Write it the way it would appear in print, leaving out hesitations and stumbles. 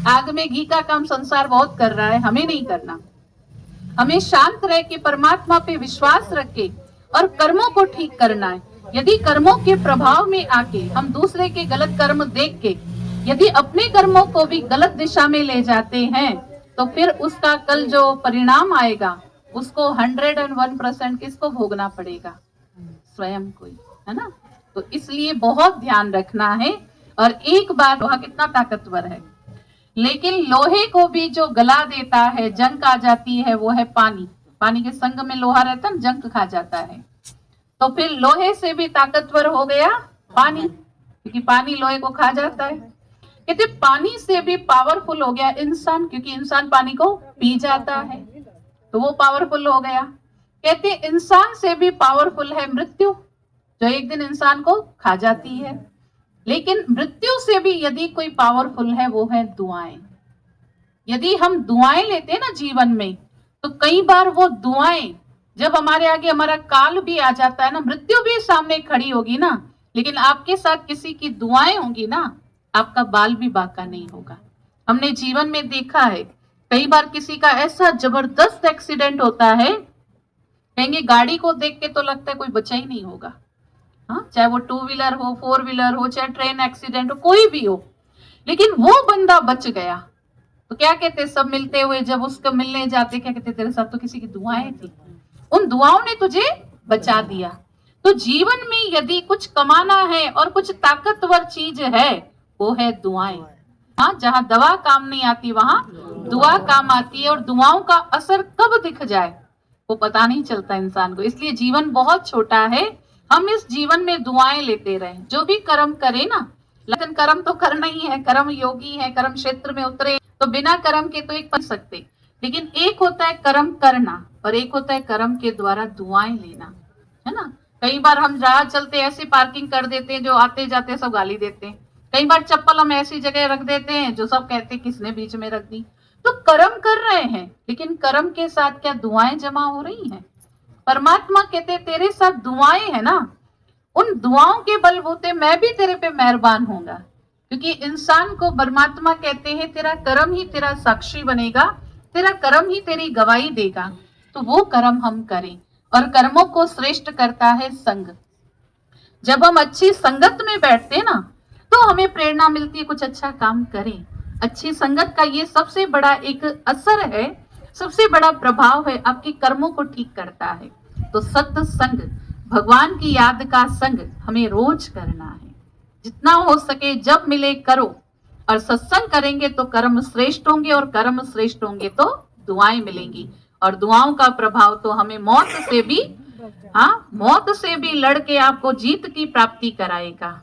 आग में घी का काम संसार बहुत कर रहा है, हमें नहीं करना। हमें शांत रह के परमात्मा पे विश्वास रख के और कर्मों को ठीक करना है। यदि कर्मों के प्रभाव में आके हम दूसरे के गलत कर्म देख के यदि अपने कर्मों को भी गलत दिशा में ले जाते हैं तो फिर उसका कल जो परिणाम आएगा उसको 101% किसको भोगना पड़ेगा? स्वयं को ही, है ना। तो इसलिए बहुत ध्यान रखना है। और एक बात, लोहा कितना ताकतवर है, लेकिन लोहे को भी जो गला देता है, जंग आ जाती है, वो है पानी। पानी के संग में लोहा रहता है, जंग खा जाता है। तो फिर लोहे से भी ताकतवर हो गया पानी, क्योंकि पानी लोहे को खा जाता है। कहते पानी से भी पावरफुल हो गया इंसान, क्योंकि इंसान पानी को पी जाता है, तो वो पावरफुल हो गया। कहते इंसान से भी पावरफुल है मृत्यु, जो एक दिन इंसान को खा जाती है। लेकिन मृत्यु से भी यदि कोई पावरफुल है वो है दुआएं। यदि हम दुआएं लेते हैं ना जीवन में, तो कई बार वो दुआएं जब हमारे आगे हमारा काल भी आ जाता है ना, मृत्यु भी सामने खड़ी होगी ना, लेकिन आपके साथ किसी की दुआएं होंगी ना, आपका बाल भी बांका नहीं होगा। हमने जीवन में देखा है कई बार किसी का ऐसा जबरदस्त एक्सीडेंट होता है, कहेंगे गाड़ी को देख के तो लगता है कोई बचा ही नहीं होगा। हाँ, चाहे वो 2 व्हीलर हो, 4 व्हीलर हो, चाहे ट्रेन एक्सीडेंट हो, कोई भी हो, लेकिन वो बंदा बच गया। तो क्या कहते, सब मिलते हुए जब उसको मिलने जाते क्या कहते, तेरे साथ तो किसी की दुआएं थी, उन दुआओं ने तुझे बचा दिया। तो जीवन में यदि कुछ कमाना है और कुछ ताकतवर चीज है, वो है दुआएं। हाँ, जहां दवा काम नहीं आती वहां दुआ काम आती है। और दुआओं का असर कब दिख जाए वो पता नहीं चलता इंसान को। इसलिए जीवन बहुत छोटा है, हम इस जीवन में दुआएं लेते रहें। जो भी कर्म करे ना, लेकिन कर्म तो करना ही है, कर्म योगी है, कर्म क्षेत्र में उतरे, तो बिना कर्म के तो एक बन सकते। लेकिन एक होता है कर्म करना और एक होता है कर्म के द्वारा दुआएं लेना, है ना। कई बार हम राह चलते ऐसी पार्किंग कर देते हैं जो आते जाते सब गाली देते हैं। कई बार चप्पल हम ऐसी जगह रख देते हैं जो सब कहते हैं किसने बीच में रख दी। तो कर्म कर रहे हैं, लेकिन कर्म के साथ क्या दुआएं जमा हो रही हैं? परमात्मा कहते तेरे साथ दुआएं है ना, उन दुआओं के बलबूते मैं भी तेरे पे मेहरबान होऊंगा। क्योंकि इंसान को परमात्मा कहते हैं तेरा कर्म ही तेरा साक्षी बनेगा, तेरा कर्म ही तेरी गवाही देगा। तो वो कर्म हम करें। और कर्मों को श्रेष्ठ करता है संग। जब हम अच्छी संगत में बैठते हैं ना, तो हमें प्रेरणा मिलती है कुछ अच्छा काम करें। अच्छी संगत का ये सबसे बड़ा एक असर है, सबसे बड़ा प्रभाव है, आपके कर्मों को ठीक करता है। तो सत्संग, भगवान की याद का संग हमें रोज करना है। जितना हो सके जब मिले करो, और सत्संग करेंगे तो कर्म श्रेष्ठ होंगे, और कर्म श्रेष्ठ होंगे तो दुआएं मिलेंगी। और दुआओं का प्रभाव तो हमें मौत से भी, हाँ, मौत से भी लड़के आपको जीत की प्राप्ति कराएगा।